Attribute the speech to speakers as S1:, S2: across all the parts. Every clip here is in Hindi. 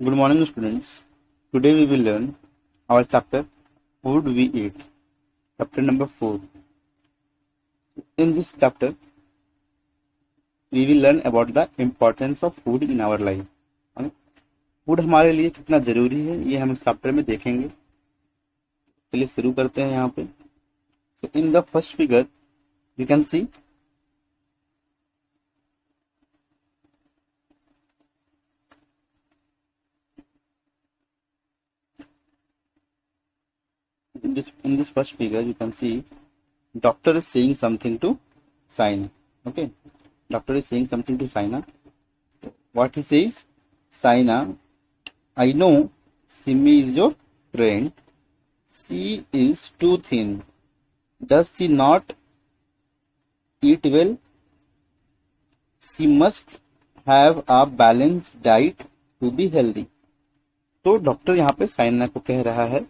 S1: Good morning, students. Today we will learn our chapter Food We Eat, chapter number 4. In this chapter, we will learn about the importance of food in our life. Food हमारे लिए कितना जरूरी है ये हम इस चैप्टर में देखेंगे। चलिए शुरू करते हैं यहाँ पे। So in the first figure, you can see in this first figure you can see doctor is saying something to Saina. Okay, doctor is saying something to Saina. What he says, Saina, I know Simi is your friend. She is too thin. Does she not eat well? She must have a balanced diet to be healthy. तो डॉक्टर यहाँ पे साइना को कह रहा है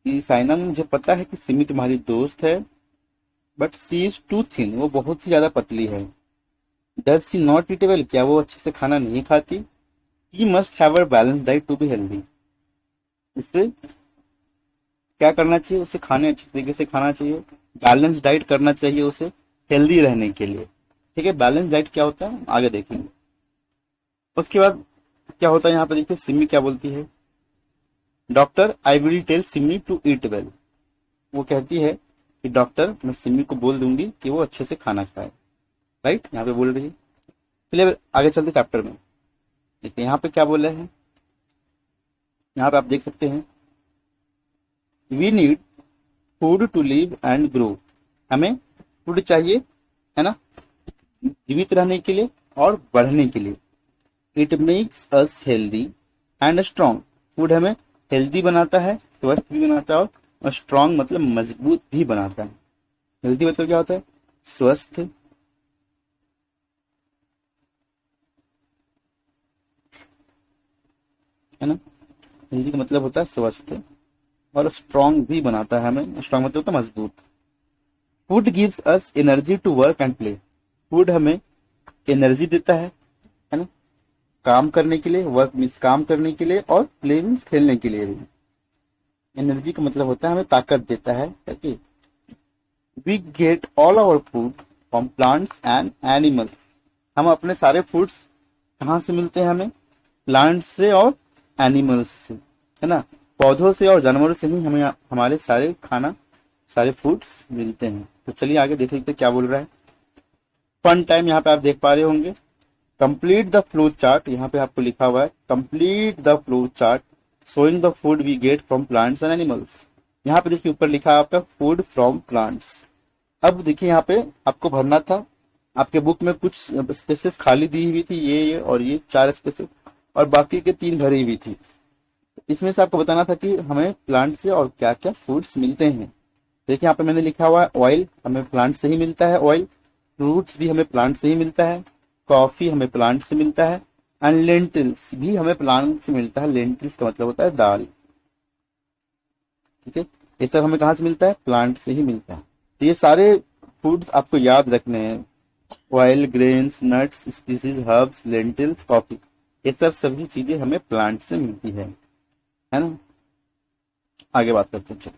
S1: कि साइना, मुझे पता है कि सिमी तुम्हारी दोस्त है, but she is too thin, वो बहुत ही ज्यादा पतली है। Does she not eat well, क्या वो अच्छे से खाना नहीं खाती? She must have a balance diet to be healthy. इससे क्या करना चाहिए? उसे खाने अच्छे तरीके से खाना चाहिए, बैलेंस डाइट करना चाहिए उसे हेल्दी रहने के लिए। ठीक है, बैलेंस डाइट क्या होता है आगे देखेंगे। उसके बाद क्या होता है यहाँ पे देखिए, सिमी क्या बोलती है, doctor I will tell Simi to eat well. वो कहती है कि डॉक्टर, मैं सिमी को बोल दूंगी कि वो अच्छे से खाना खाए। राइट, यहाँ पे बोल रही है। चलिए आगे चलते चैप्टर में। देखिए यहाँ पे क्या बोला है, यहाँ पे आप देख सकते हैं, we need food to live and grow. हमें फूड चाहिए, है ना, जीवित रहने के लिए और बढ़ने के लिए। It makes us healthy and strong. Food हमें हेल्दी बनाता है, स्वस्थ भी बनाता है, और स्ट्रॉन्ग मतलब मजबूत भी बनाता है। हेल्दी मतलब क्या होता है? स्वस्थ, है ना। हेल्दी का मतलब होता है स्वस्थ, और स्ट्रॉन्ग भी बनाता है हमें। स्ट्रॉन्ग मतलब होता है मजबूत। Food gives us energy to work and play. Food हमें एनर्जी देता है ना, काम करने के लिए। वर्क मीन्स काम करने के लिए, और प्ले मीन्स खेलने के लिए भी। एनर्जी का मतलब होता है हमें ताकत देता है। Okay, we get all our food from plants and animals. हम अपने सारे फूड्स कहाँ से मिलते हैं? हमें प्लांट्स से और एनिमल्स से, है ना, पौधों से और जानवरों से ही हमें हमारे सारे खाना, सारे फूड्स मिलते हैं। तो चलिए आगे देख लेते क्या बोल रहा है। फन टाइम यहाँ पे आप देख पा रहे होंगे। कंप्लीट द फ्लो चार्ट, यहाँ पे आपको लिखा हुआ है complete the flow chart showing the food we get from plants and animals. यहाँ पे देखिए ऊपर लिखा है आपका फूड फ्रॉम प्लांट्स। अब देखिए यहाँ पे आपको भरना था, आपके बुक में कुछ स्पेसेस खाली दी हुई थी, ये और ये 4 स्पेसेस, और बाकी के 3 भरी हुई थी। इसमें से आपको बताना था कि हमें प्लांट से और क्या क्या फूड्स मिलते हैं। देखिए यहाँ पे मैंने लिखा हुआ है ऑयल, हमें प्लांट से ही मिलता है ऑयल। फ्रूट्स भी हमें प्लांट से ही मिलता है। कॉफी हमें प्लांट से मिलता है। एंड लेंटिल्स भी हमें प्लांट से मिलता है। लेंटिल्स का मतलब होता है दाल। ठीक है, ये सब हमें कहाँ से मिलता है? प्लांट से ही मिलता है। तो ये सारे फूड्स आपको याद रखने हैं। Oil, grains, nuts, species, herbs, lentils, coffee, ये सब सभी चीजें हमें प्लांट से मिलती है ना। आगे बात करते हैं।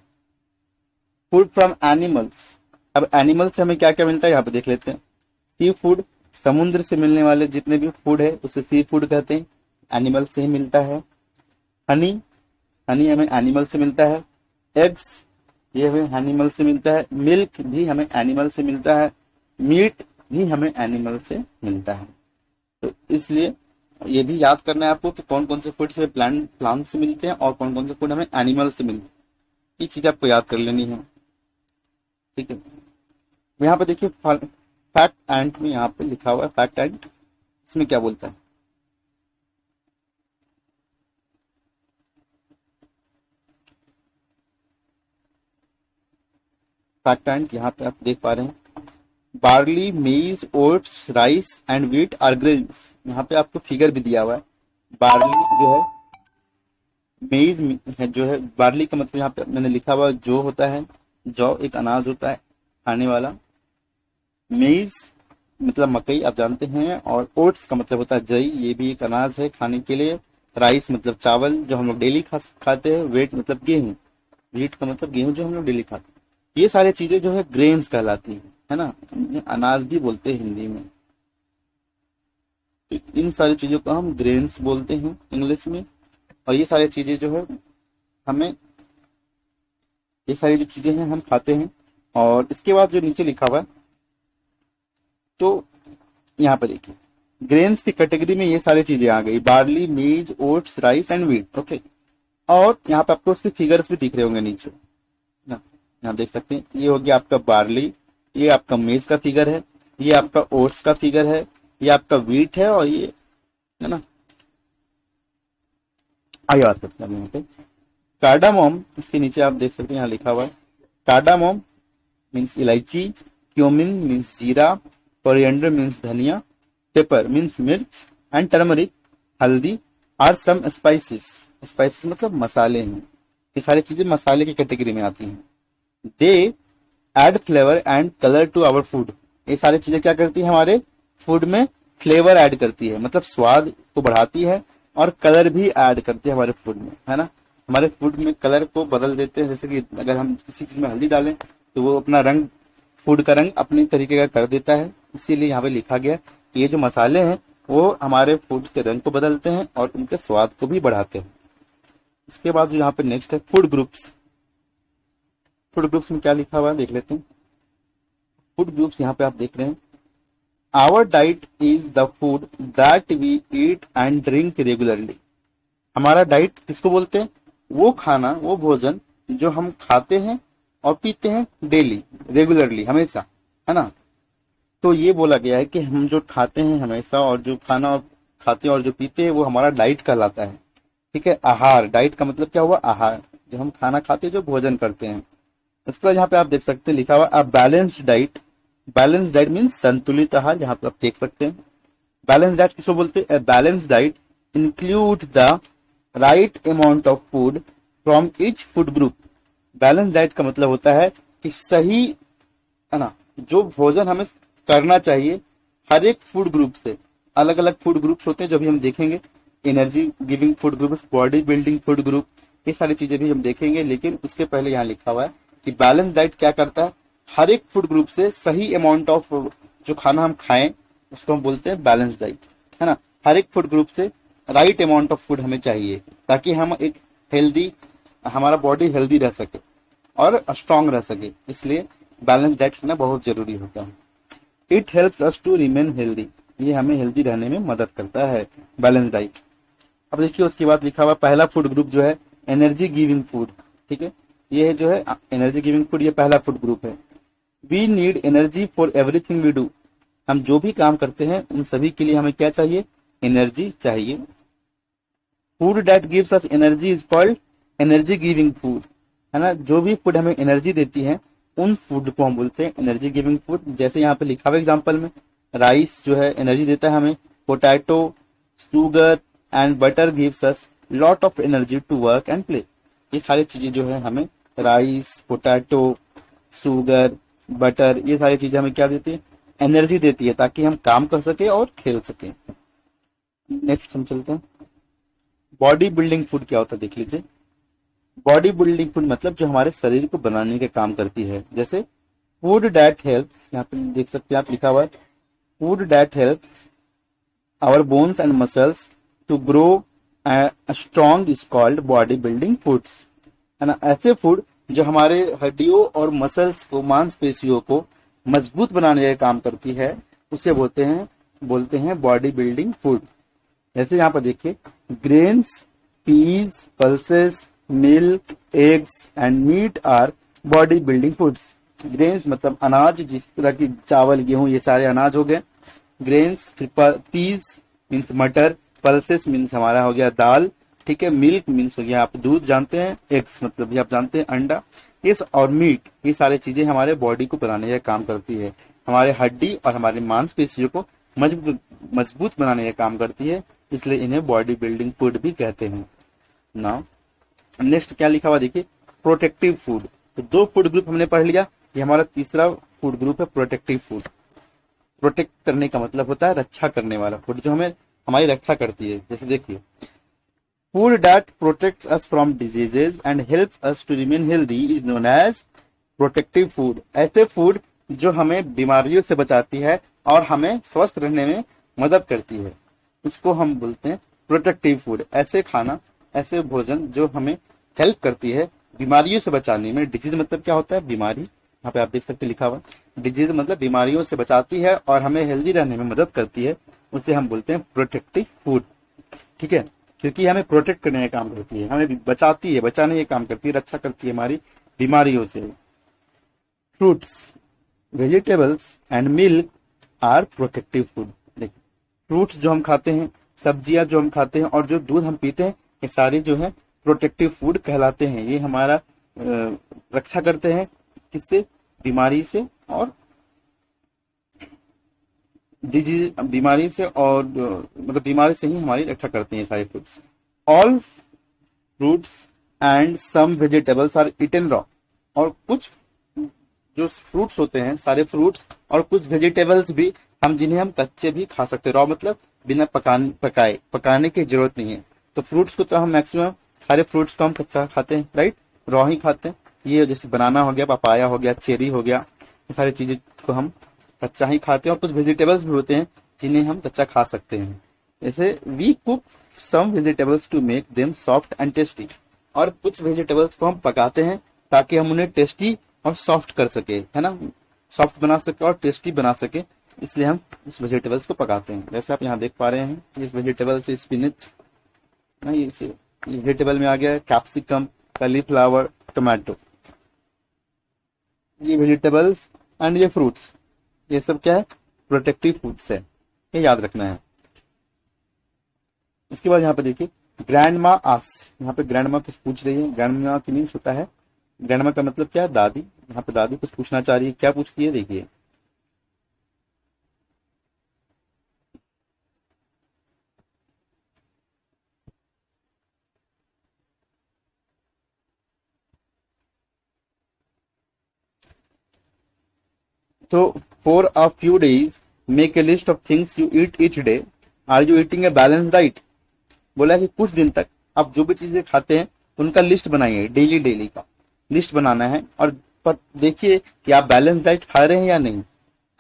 S1: Food from animals. अब एनिमल से हमें क्या क्या मिलता है यहाँ पे देख लेते हैं। सी फूड, समुद्र से मिलने वाले जितने भी फूड है उसे सी फूड कहते हैं, एनिमल से ही मिलता है। हनी, हनी हमें एनिमल से मिलता है। एग्स, ये हमें एनिमल से मिलता है। मिल्क भी हमें एनिमल से मिलता है। मीट भी हमें एनिमल से मिलता है। तो इसलिए ये भी याद करना है आपको कि कौन कौन से फूड हमें प्लांट से मिलते हैं और कौन कौन से फूड हमें एनिमल से मिलते हैं। ये चीज आपको याद कर लेनी है। ठीक है, यहाँ पे देखिए फैक्ट एंड में यहाँ पे लिखा हुआ है फैक्ट एंड, इसमें क्या बोलता है? फैक्ट एंड यहाँ पे आप देख पा रहे हैं, barley, maize, oats, rice and wheat are grains. यहाँ पे आपको फिगर भी दिया हुआ है। बार्ली जो है, मेज है जो है, बार्ली का मतलब यहाँ पे मैंने लिखा हुआ जो होता है, जौ एक अनाज होता है खाने वाला। मेज मतलब मकई, आप जानते हैं। और ओट्स का मतलब होता है जई, ये भी एक अनाज है खाने के लिए। राइस मतलब चावल जो हम लोग डेली खाते हैं, वेट मतलब गेहूं, वीट का मतलब गेहूं जो हम लोग डेली खाते हैं। ये सारी चीजें जो है ग्रेन्स कहलाती है ना, इन्हें अनाज भी बोलते हैं हिंदी में। तो इन सारी चीजों को हम ग्रेन्स बोलते हैं इंग्लिश में। और ये सारी चीजें जो है हमें, ये सारी जो चीजें हैं हम खाते हैं। और इसके बाद जो नीचे लिखा हुआ है, तो यहाँ पे देखिए ग्रेन्स की कैटेगरी में ये सारी चीजें आ गई, barley, maize, oats, rice and wheat. Okay, और यहाँ पे आपको उसके फिगर्स भी दिख रहे होंगे नीचे ना, यहाँ देख सकते हैं। ये हो गया आपका बार्ली, ये आपका मेज का फिगर है, ये आपका ओट्स का फिगर है, ये आपका व्हीट है, और ये है ना। आगे बात करते हैं यहाँ पे कार्डामोम। इसके नीचे आप देख सकते हैं यहाँ लिखा हुआ है कार्डामोम मीन्स इलायची, क्यूमिन मीन्स जीरा, कोरिएंडर मीन्स धनिया, पेपर मीन्स मिर्च एंड टर्मरिक हल्दी आर सम स्पाइसेस। स्पाइसेस मतलब मसाले हैं, ये सारी चीजें मसाले की कैटेगरी में आती हैं। They add flavour and colour to our food. ये सारी चीजें क्या करती है, हमारे फूड में फ्लेवर ऐड करती है, मतलब स्वाद को बढ़ाती है, और कलर भी ऐड करती है हमारे फूड में, है ना। हमारे फूड में कलर को बदल देते हैं, जैसे कि अगर हम किसी चीज में हल्दी डालें तो वो अपना रंग, फूड का रंग अपने तरीके का कर देता है। इसीलिए यहाँ पे लिखा गया कि ये जो मसाले हैं वो हमारे फूड के रंग को बदलते हैं और उनके स्वाद को भी बढ़ाते हैं। इसके बाद जो यहाँ पे नेक्स्ट है फूड ग्रुप्स। फूड ग्रुप्स में क्या लिखा हुआ है देख लेते हैं। फूड ग्रुप्स यहाँ पे आप देख रहे हैं, our diet is the food that we eat and drink regularly. हमारा डाइट किसको बोलते हैं, वो खाना, वो भोजन जो हम खाते हैं और पीते हैं डेली, रेगुलरली, हमेशा, है ना। तो ये बोला गया है कि हम जो खाते हैं हमेशा, और जो खाना और खाते हैं और जो पीते हैं, वो हमारा डाइट कहलाता है। ठीक है, आहार, डाइट का मतलब क्या हुआ, आहार, जो हम खाना खाते हैं, जो भोजन करते हैं। इसके बाद यहाँ पे आप देख सकते हैं लिखा हुआ a balanced diet. Balance diet means संतुलित आहार, यहाँ पे आप देख सकते हैं। बैलेंस डाइट किसको बोलते हैं, balance diet include the right amount of food from each food group. Balance diet का मतलब होता है कि सही, है ना, जो भोजन हमें करना चाहिए हर एक फूड ग्रुप से। अलग अलग फूड ग्रुप्स होते हैं जो भी हम देखेंगे, energy giving food groups, body building food group, ये सारी चीजें भी हम देखेंगे। लेकिन उसके पहले यहाँ लिखा हुआ है कि बैलेंस डाइट क्या करता है, हर एक फूड ग्रुप से सही अमाउंट ऑफ जो खाना हम खाएं उसको हम बोलते हैं बैलेंस डाइट, है ना। हर एक फूड ग्रुप से राइट अमाउंट ऑफ फूड हमें चाहिए ताकि हम एक हेल्दी, हमारा बॉडी हेल्दी रह सके और स्ट्रांग रह सके। इसलिए बैलेंस डाइट करना बहुत जरूरी होता है। It helps us to remain healthy, ये हमें हेल्दी रहने में मदद करता है बैलेंस डाइट। अब देखिए उसके बाद लिखा हुआ पहला फूड ग्रुप जो है एनर्जी गिविंग फूड। ठीक है, ये है जो है एनर्जी गिविंग फूड, ये पहला फूड ग्रुप है। We need energy for everything we do. हम जो भी काम करते हैं उन सभी के लिए हमें क्या चाहिए, एनर्जी चाहिए। Food that gives us energy is called energy giving food, है ना। जो भी फूड हमें एनर्जी देती है उन फूड को हम बोलते हैं एनर्जी गिविंग फूड। जैसे यहाँ पे लिखा हुआ एग्जाम्पल में, राइस जो है एनर्जी देता है हमें, potato, sugar and butter gives us lot of energy to work and play. ये सारी चीजें जो है हमें, राइस, पोटैटो, शुगर, बटर, ये सारी चीजें हमें क्या देती है, एनर्जी देती है ताकि हम काम कर सके और खेल सके। नेक्स्ट हम चलते हैं, बॉडी बिल्डिंग फूड क्या होता है देख लीजिए। बॉडी बिल्डिंग फूड मतलब जो हमारे शरीर को बनाने के काम करती है। जैसे फूड दैट हेल्प्स, यहाँ पे देख सकते हैं आप लिखा हुआ है, food that helps our bones and muscles to grow strong is called body building foods, है ना। ऐसे फूड जो हमारे हड्डियों और मसल्स को, मांसपेशियों को मजबूत बनाने का काम करती है, उसे बोलते हैं बॉडी बिल्डिंग फूड। जैसे यहाँ पर देखिए, grains, peas, pulses, milk, eggs and meat are body building foods. Grains मतलब अनाज, जिस तरह की चावल, गेहूं, ये सारे अनाज हो गए। ग्रेन्स, पीज मीन्स मटर, पल्सेस मीन्स हमारा हो गया दाल, ठीक है। मिल्क मीन्स हो गया आप दूध जानते हैं, एग्स मतलब भी आप जानते हैं अंडा, ये और मीट, ये सारी चीजें हमारे बॉडी को बनाने का काम करती है, हमारे हड्डी और हमारे मांसपेशियों को मजबूत बनाने का काम करती है। इसलिए इन्हें बॉडी बिल्डिंग फूड भी कहते हैं। नाउ नेक्स्ट क्या लिखा हुआ देखिए, प्रोटेक्टिव फूड। तो दो फूड ग्रुप हमने पढ़ लिया, ये हमारा तीसरा फूड ग्रुप है प्रोटेक्टिव फूड। प्रोटेक्ट करने का मतलब होता है रक्षा करने वाला फूड, जो हमें हमारी रक्षा करती है। जैसे देखिए, food that protects us from diseases and helps us to remain healthy is known as protective food. ऐसे फूड जो हमें बीमारियों से बचाती है और हमें स्वस्थ रहने में मदद करती है, उसको हम बोलते हैं प्रोटेक्टिव फूड। ऐसे खाना, ऐसे भोजन जो हमें हेल्प करती है बीमारियों से बचाने में। डिजीज मतलब क्या होता है? बीमारी। यहाँ पे आप देख सकते लिखा हुआ, डिजीज मतलब बीमारियों से बचाती है और हमें हेल्दी रहने में मदद करती है, उसे हम बोलते हैं प्रोटेक्टिव फूड। ठीक है, क्योंकि हमें प्रोटेक्ट करने का काम करती है, हमें बचाती है, बचाने का काम करती है, रक्षा करती है हमारी बीमारियों से। Fruits, vegetables and milk are protective food. देखिए, फ्रूट्स जो हम खाते हैं, सब्जियां जो हम खाते हैं और जो दूध हम पीते हैं, ये सारे जो है प्रोटेक्टिव फूड कहलाते हैं। ये हमारा रक्षा करते हैं, किससे? बीमारी से और डिजीज, बीमारी से और मतलब बीमारी से ही हमारी रक्षा करते हैं सारे fruits. All fruits and some vegetables are eaten raw. और कुछ जो फ्रूट्स होते हैं, सारे फ्रूट्स और कुछ वेजिटेबल्स भी हम, जिन्हें हम कच्चे भी खा सकते हैं। रॉ मतलब बिना पकाने की जरूरत नहीं है। तो फ्रूट्स को तो हम मैक्सिमम सारे फ्रूट्स को हम कच्चा खाते हैं, राइट, रॉ ही खाते हैं। ये जैसे बनाना हो गया, पपाया हो गया, चेरी हो गया, ये सारी चीजें को हम कच्चा ही खाते हैं। और कुछ वेजिटेबल्स भी होते हैं जिन्हें हम कच्चा खा सकते हैं। जैसे we cook some vegetables to make them soft and tasty. और कुछ वेजिटेबल्स को हम पकाते हैं ताकि हम उन्हें टेस्टी और सॉफ्ट कर सके, है ना, सॉफ्ट बना सके और टेस्टी बना सके, इसलिए हम उस वेजिटेबल्स को पकाते हैं। जैसे आप यहाँ देख पा रहे हैं, इस वेजिटेबल से स्पिनच, ये वेजिटेबल में आ गया कैप्सिकम, कॉलीफ्लावर, टोमेटो। ये वेजिटेबल्स एंड ये फ्रूट्स, ये सब क्या है? प्रोटेक्टिव फूड्स है, ये याद रखना है। इसके बाद यहाँ पे देखिए, ग्रैंड मा आस, यहाँ पे ग्रैंड मा कुछ पूछ रही है। ग्रैंड मा की मीन्स होता है, ग्रैंड मा का मतलब क्या है? दादी। यहाँ पे दादी कुछ पूछना चाह रही है, क्या पूछती है देखिए। तो for a few days make a list of things you eat each day, are you eating a balance diet. बोला कि कुछ दिन तक आप जो भी चीजें खाते हैं उनका लिस्ट बनाइए, डेली डेली का लिस्ट बनाना है, और पर देखिए कि आप बैलेंस डाइट खा रहे हैं या नहीं।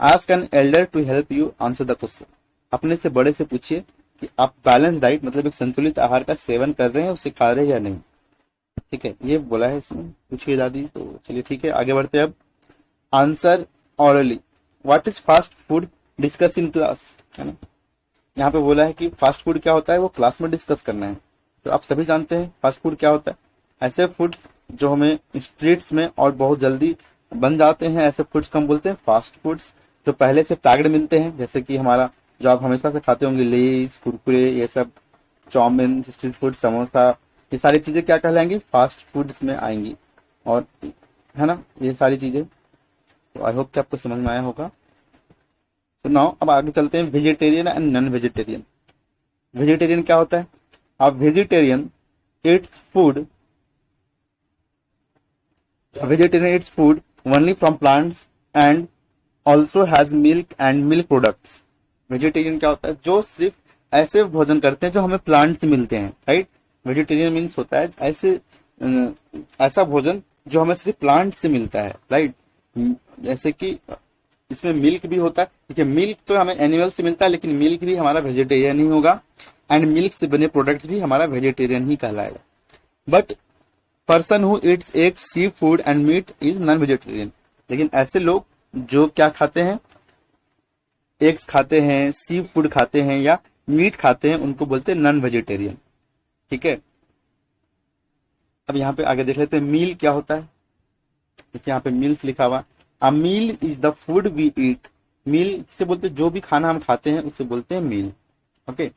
S1: Ask an elder to help you answer the question. अपने से बड़े से पूछिए कि आप बैलेंस डाइट मतलब एक संतुलित आहार का सेवन कर रहे हैं, उसे खा रहे हैं या नहीं। ठीक है, ये बोला है इसमें, पूछिए दादी। तो चलिए ठीक है, आगे बढ़ते हैं अब। Answer hourly, what is fast food, discuss in class, है ना। यहाँ पे बोला है कि फास्ट फूड क्या होता है, वो क्लास में डिस्कस करना है। तो आप सभी जानते हैं फास्ट फूड क्या होता है। ऐसे फूड जो हमें स्ट्रीट्स में और बहुत जल्दी बन जाते हैं, ऐसे फूड्स को हम बोलते हैं फास्ट फूड्स। जो पहले से पैक्ड मिलते हैं, जैसे कि हमारा जो आप हमेशा से खाते होंगे, लेस, कुरकुरे, ये सब, चाउमीन, स्ट्रीट फूड, समोसा, ये सारी चीजें क्या कहलाएंगी? फास्ट फूड्स में आएंगी। और है ना, ये सारी चीजें। तो आई होप कि आपको समझ में आया होगा। तो नाउ अब आगे चलते हैं, vegetarian and non vegetarian. Vegetarian क्या होता है? अब vegetarian its food, vegetarian eats food only from plants and also has milk and milk products। Vegetarian क्या होता है? जो सिर्फ ऐसे भोजन करते हैं जो हमें प्लांट से मिलते हैं, राइट। वेजिटेरियन मीन्स होता है ऐसा भोजन जो हमें सिर्फ प्लांट से मिलता है, राइट। जैसे कि इसमें मिल्क भी होता है। देखिए, मिल्क तो हमें एनिमल से मिलता है, लेकिन मिल्क भी हमारा वेजिटेरियन ही होगा, एंड मिल्क से बने प्रोडक्ट्स भी हमारा वेजिटेरियन ही कहलाएगा। But person who eats egg, sea food and meat is non vegetarian. लेकिन ऐसे लोग जो क्या खाते हैं? एग्स खाते हैं, सी फूड खाते हैं या मीट खाते हैं, उनको बोलते हैं नॉन वेजिटेरियन। ठीक है, अब यहाँ पे आगे देख लेते हैं, मील क्या होता है। देखिए यहाँ पे मील्स लिखा हुआ। A meal is the food we eat. Meal से बोलते हैं जो भी खाना हम खाते हैं उससे बोलते हैं meal. Okay,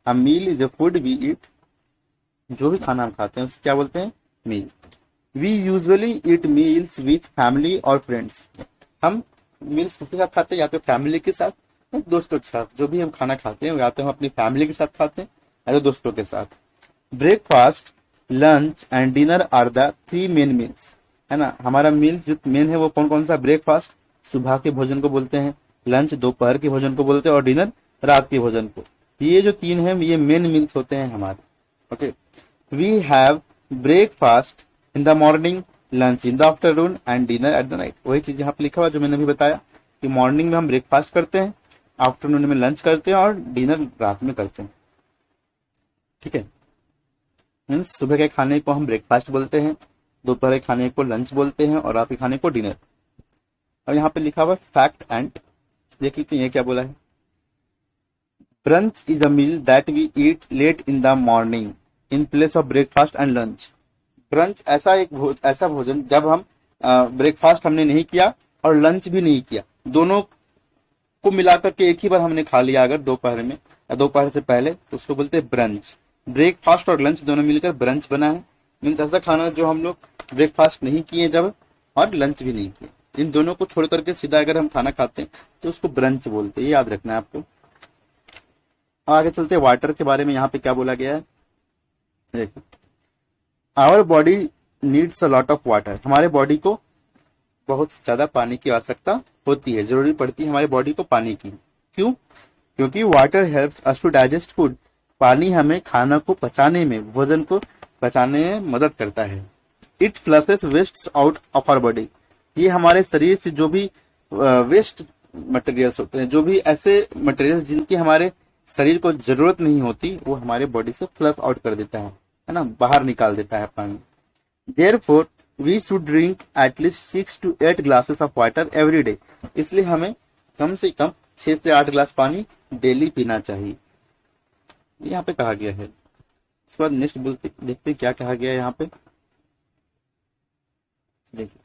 S1: a meal is a food we eat, जो भी खाना हम खाते हैं उससे क्या बोलते हैं? Meal. We usually eat meals with family और फ्रेंड्स। हम मील्स किसके साथ खाते हैं? या तो फैमिली के साथ या दोस्तों के साथ। जो भी हम खाना खाते हैं या तो हम अपनी फैमिली के साथ खाते हैं या तो दोस्तों के साथ। Breakfast, lunch and dinner are the 3 main meals, है ना। हमारा मील जो मेन है वो कौन कौन सा? ब्रेकफास्ट सुबह के भोजन को बोलते हैं, लंच दोपहर के भोजन को बोलते हैं, और डिनर रात के भोजन को। ये जो 3 है ये मेन मील्स होते हैं हमारे। Okay, we have breakfast in the morning, lunch in the afternoon and dinner at the night. वही चीज यहाँ पे लिखा हुआ जो मैंने अभी बताया कि मॉर्निंग में हम ब्रेकफास्ट करते हैं, आफ्टरनून में लंच करते हैं और डिनर रात में करते हैं। ठीक है, मीन्स सुबह के खाने को हम ब्रेकफास्ट बोलते हैं, दोपहर के खाने को लंच बोलते हैं और रात के खाने को डिनर। अब यहाँ पे लिखा हुआ फैक्ट एंड, देख लीजिए ये क्या बोला है। Brunch is a meal that we eat late in the morning in place of breakfast and lunch. Brunch ऐसा भोजन जब हम ब्रेकफास्ट हमने नहीं किया और लंच भी नहीं किया, दोनों को मिलाकर के एक ही बार हमने खा लिया अगर दोपहर में या दोपहर से पहले, तो उसको बोलते हैं ब्रंच। ब्रेकफास्ट और लंच दोनों मिलकर ब्रंच बना है। मीन्स ऐसा खाना जो हम लोग ब्रेकफास्ट नहीं किए जब और लंच भी नहीं किए, इन दोनों को छोड़ करके सीधा अगर हम खाना खाते हैं तो उसको ब्रंच बोलते हैं, ये याद रखना है आपको। आगे चलते हैं वाटर के बारे में। यहाँ पे क्या बोला गया है, देखिए, our body needs a lot of water. हमारे बॉडी को बहुत ज्यादा पानी की आवश्यकता होती है, जरूरी पड़ती है हमारे बॉडी को पानी की। क्यों? क्योंकि water helps us to digest food. पानी हमें खाना को पचाने में, भोजन को पचाने में मदद करता है। It flushes waste out of our body. ये हमारे शरीर से जो भी वेस्ट मटेरियल्स होते हैं, जो भी ऐसे मटेरियल्स जिनकी हमारे शरीर को जरूरत नहीं होती, वो हमारे बॉडी से फ्लश आउट कर देता है ना, बाहर निकाल देता है पानी। Therefore we should drink at least 6 to 8 glasses of water every day. इसलिए हमें कम से कम 6 से 8 ग्लास पानी डेली पीना चाहिए, यहाँ पे कहा गया है। इसके बाद नेक्स्ट देखते क्या कहा गया है यहाँ पे, देखिए।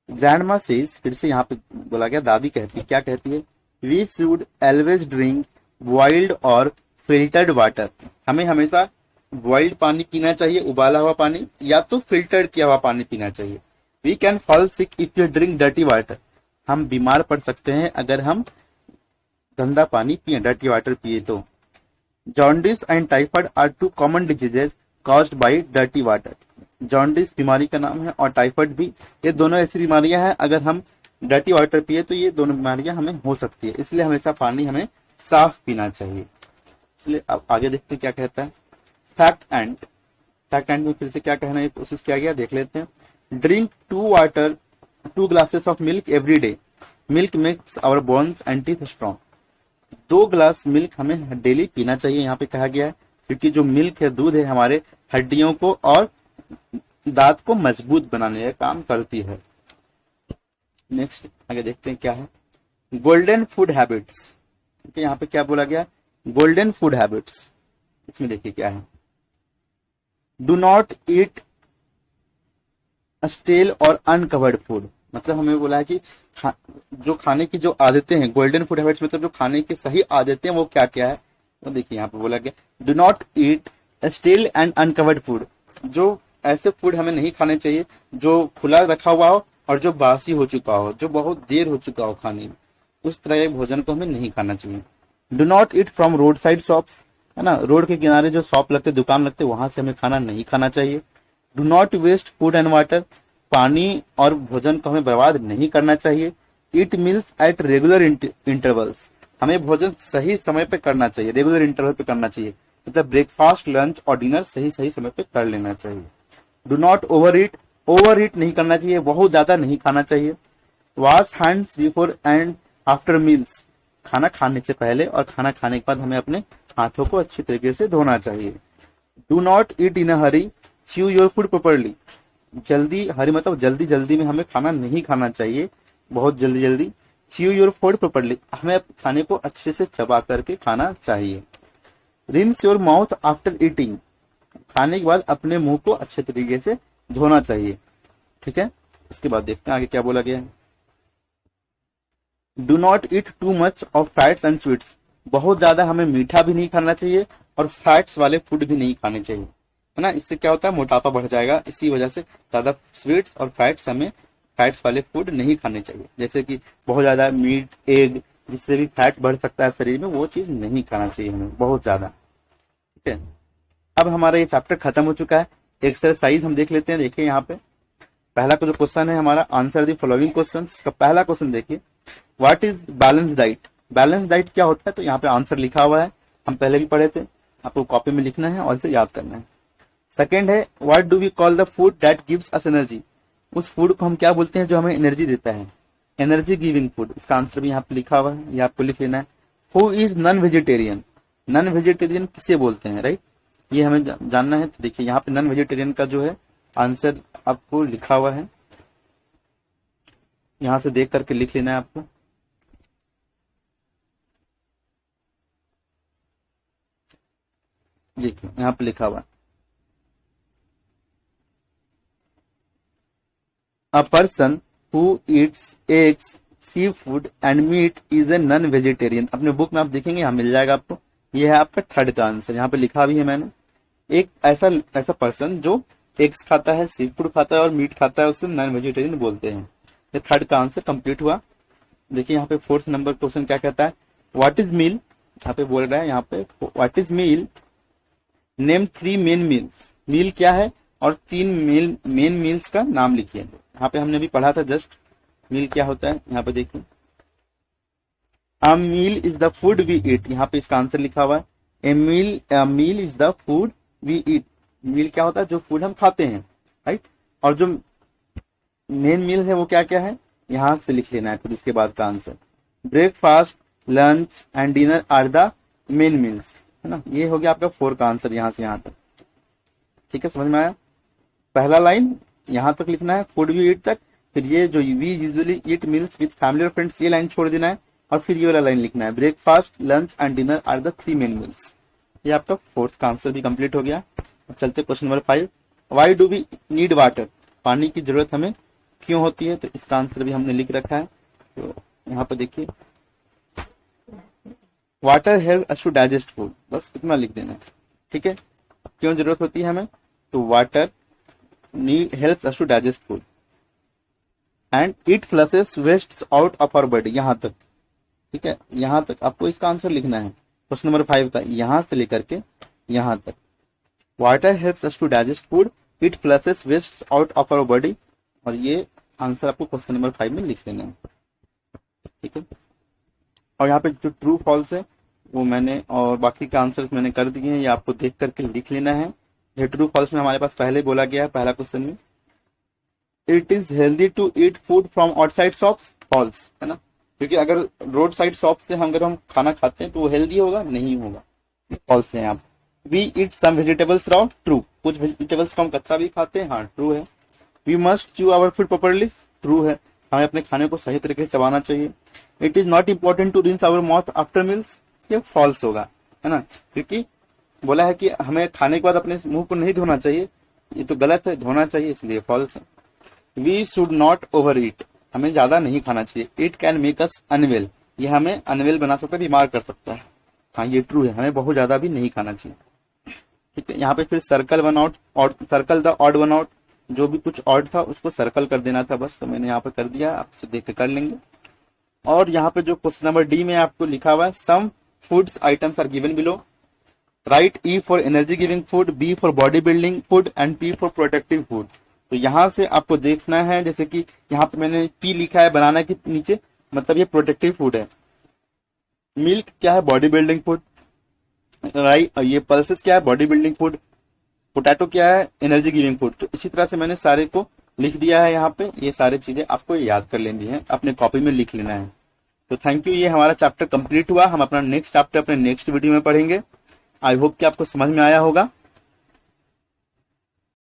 S1: ग्रैंडमा सेज, फिर से यहाँ पे बोला गया, दादी कहती, क्या कहती है, we should always drink boiled और फिल्टर्ड वाटर। हमें हमेशा बॉइल्ड पानी पीना चाहिए, उबाला हुआ पानी, या तो फिल्टर्ड किया हुआ पानी पीना चाहिए। We can fall sick if you drink dirty water. हम बीमार पड़ सकते हैं अगर हम गंदा पानी पिए, डर्टी वाटर पिए तो। Jaundice and typhoid are too common diseases caused by dirty water. Jaundice बीमारी का नाम है और टाइफाइड भी, ये दोनों ऐसी बीमारियां हैं, अगर हम डर्टी वाटर पिए तो ये दोनों बीमारियां हमें हो सकती है। इसलिए हमेशा पानी हमें साफ पीना चाहिए। इसलिए अब आगे देखते हैं क्या कहता है फैक्ट एंड। फैक्ट एंड में फिर से क्या कहना है कोशिश किया गया, देख लेते हैं। Drink 2 glasses of milk every day. Milk makes our bones and teeth strong. 2 glass milk हमें डेली पीना चाहिए, यहाँ पे कहा गया है, क्योंकि जो मिल्क है, दूध है, हमारे हड्डियों को और दांत को मजबूत बनाने का काम करती है। नेक्स्ट आगे देखते हैं क्या है गोल्डन फूड हैबिट्स। यहाँ पे क्या बोला गया, गोल्डन फूड हैबिट्स। इसमें देखिए क्या है, डू नॉट ईट स्टेल और अनकवर्ड फूड। मतलब हमें बोला है कि जो खाने की जो आदतें हैं, गोल्डन फूड हैबिट्स मतलब जो खाने की सही आदतें हैं वो क्या क्या है, तो देखिए यहाँ पे बोला गया, do not eat stele and uncovered food. जो ऐसे फूड हमें नहीं खाने चाहिए जो खुला रखा हुआ हो और जो बासी हो चुका हो, जो बहुत देर हो चुका हो खाने में, उस तरह के भोजन को हमें नहीं खाना चाहिए। Do not eat from road side shops, है ना, रोड के किनारे जो शॉप लगते, दुकान लगते, वहां से हमें खाना नहीं खाना चाहिए। Do not waste food and water. पानी और भोजन को हमें बर्बाद नहीं करना चाहिए। Eat meals at regular intervals. हमें भोजन सही समय पे करना चाहिए, रेगुलर इंटरवल पे करना चाहिए, मतलब ब्रेकफास्ट, लंच और डिनर सही सही समय पे कर लेना चाहिए। डू नॉट ओवर ईट नहीं करना चाहिए, बहुत ज्यादा नहीं खाना चाहिए। Wash hands before and after meals. खाना खाने से पहले और खाना खाने के बाद हमें अपने हाथों को अच्छी तरीके से धोना चाहिए। Do not eat in a Hari, chew your food properly. जल्दी, हरी मतलब जल्दी जल्दी में हमें खाना नहीं खाना चाहिए, बहुत जल्दी जल्दी। च्यू योर फूड प्रॉपर्ली, हमें खाने को अच्छे से चबा करके खाना चाहिए। Rinse your mouth after eating, खाने के बाद अपने मुंह को अच्छे तरीके से धोना चाहिए। ठीक है, इसके बाद देखते हैं आगे क्या बोला गया है। Do not eat too much of fats and sweets. बहुत ज्यादा हमें मीठा भी नहीं खाना चाहिए और फैट्स वाले फूड भी नहीं खाने चाहिए, है ना। इससे क्या होता है, मोटापा बढ़ जाएगा। इसी वजह से ज्यादा स्वीट्स और फैट्स, हमें फैट्स वाले फूड नहीं खाने चाहिए, जैसे कि बहुत ज्यादा मीट, एग, जिससे भी फैट बढ़ सकता है शरीर में, वो चीज नहीं खाना चाहिए हमें बहुत ज्यादा। ठीक है, अब हमारा ये चैप्टर खत्म हो चुका है। एक्सरसाइज हम देख लेते हैं। देखिए यहाँ पे पहला जो क्वेश्चन है हमारा, आंसर द फॉलोइंग क्वेश्चंस का पहला क्वेश्चन देखिए, what is balance diet. Balance diet क्या होता है, तो यहाँ पे आंसर लिखा हुआ है, हम पहले भी पढ़े थे, आपको कॉपी में लिखना है और इसे याद करना है। सेकेंड है what do we call the food that gives us energy, उस फूड को हम क्या बोलते हैं जो हमें एनर्जी देता है, एनर्जी गिविंग फूड। इसका आंसर भी यहाँ पे लिखा हुआ है, ये आपको लिख लेना है। Who is non vegetarian, non vegetarian किसे बोलते हैं, राइट, ये हमें जानना है। तो देखिए यहाँ पे नॉन वेजिटेरियन का जो है आंसर आपको लिखा हुआ है, यहां से देख करके लिख लेना है आपको। देखिए यहाँ पे लिखा हुआ है a person who eats eggs sea food and meat is a non vegetarian. अपने बुक में आप देखेंगे यहाँ मिल जाएगा आपको, ये है आपका थर्ड का आंसर, यहाँ पे लिखा भी है मैंने। एक ऐसा पर्सन जो एग्स खाता है, सी फूड खाता है और मीट खाता है, उसे नॉन वेजिटेरियन बोलते हैं। ये थर्ड का आंसर कंप्लीट हुआ। देखिए यहाँ पे फोर्थ नंबर क्वेश्चन क्या कहता है, व्हाट इज मील, यहाँ पे बोल रहा है यहाँ पे what is meal, name 3 main meals, meal क्या है और 3 मेन मील्स का नाम लिखिए। यहाँ पे हमने भी पढ़ा था जस्ट, मील क्या होता है, यहाँ पे देखिए a meal is the food we eat, यहाँ पे इसका आंसर लिखा हुआ है a meal is the food we eat. Meal क्या होता है, जो फूड हम खाते हैं, राइट, और जो मेन मील है वो क्या क्या है, यहां से लिख लेना है फिर उसके बाद का answer. Breakfast, lunch and dinner are the main meals, है ना, ये हो गया आपका 4 का आंसर यहां से यहां तक। ठीक है, समझ में आया। पहला लाइन यहां तक लिखना है, फूड वी ईट तक, फिर ये जो we usually eat meals with family और फ्रेंड्स, ये लाइन छोड़ देना है, और फिर ये वाला लाइन लिखना है, breakfast, lunch and dinner are the 3 main meals. ये आपका 4th का आंसर भी कंप्लीट हो गया। अब चलते question number 5, why do we need water, पानी की जरूरत हमें क्यों होती है, तो इसका आंसर भी हमने लिख रखा है। तो यहाँ पे देखिए water help us to digest food, बस इतना लिख देना है। ठीक है, क्यों जरूरत होती है हमें, तो water helps us to digest food and it flushes waste out of our body, यहां तक। ठीक है, यहां तक आपको इसका आंसर लिखना है क्वेश्चन नंबर 5 का, यहां से लेकर के यहां तक। Water helps us to digest food, it flushes waste out of our body, और ये आंसर आपको क्वेश्चन नंबर 5 में लिख लेना है। ठीक है, और यहाँ पे जो ट्रू फॉल्स है वो मैंने और बाकी के आंसर्स मैंने कर दिए हैं, ये आपको देख करके लिख लेना है। ये ट्रू फॉल्स में हमारे पास पहले बोला गया है, पहला क्वेश्चन में it is healthy to eat food from outside shops, false, है ना, क्योंकि अगर रोड साइड शॉप से अगर हम खाना खाते हैं तो वो हेल्दी होगा, नहीं होगा, फॉल्स है यहाँ। We eat some vegetables raw, true, कुछ वेजिटेबल्स को हम कच्चा भी खाते हैं, हाँ ट्रू है। We must chew our food properly, true है, हमें अपने खाने को सही तरीके से चबाना चाहिए। It is not important to rinse our mouth after meals, ये फॉल्स होगा, है ना, क्योंकि बोला है कि हमें खाने के बाद अपने मुंह को नहीं धोना चाहिए, ये तो गलत है, धोना चाहिए, इसलिए फॉल्स है। We should not overeat, हमें ज्यादा नहीं खाना चाहिए। It can make us unwell, ये हमें अनवेल बना सकता है, बीमार कर सकता है, हाँ ये ट्रू है, हमें बहुत ज्यादा भी नहीं खाना चाहिए। ठीक है, यहाँ पे फिर सर्कल वन आउट और circle the odd one out, जो भी कुछ ऑड था उसको सर्कल कर देना था बस, तो मैंने यहाँ पे कर दिया, आप इसे देख के कर लेंगे। और यहाँ पे जो क्वेश्चन नंबर डी में आपको लिखा हुआ है some foods items are given below, right E for energy giving food, B for body building food and P for protective food. तो यहाँ से आपको देखना है, जैसे कि यहाँ पे मैंने पी लिखा है बनाना के नीचे, मतलब ये प्रोटेक्टिव फूड है। मिल्क क्या है, बॉडी बिल्डिंग फूड, राइट, ये पल्सेस क्या है, बॉडी बिल्डिंग फूड, पोटैटो क्या है, एनर्जी गिविंग फूड। तो इसी तरह से मैंने सारे को लिख दिया है यहाँ पे, ये सारी चीजें आपको याद कर लेनी है, अपने कॉपी में लिख लेना है। तो थैंक यू, ये हमारा चैप्टर कंप्लीट हुआ। हम अपना नेक्स्ट चैप्टर अपने नेक्स्ट वीडियो में पढ़ेंगे। आई होप कि आपको समझ में आया होगा।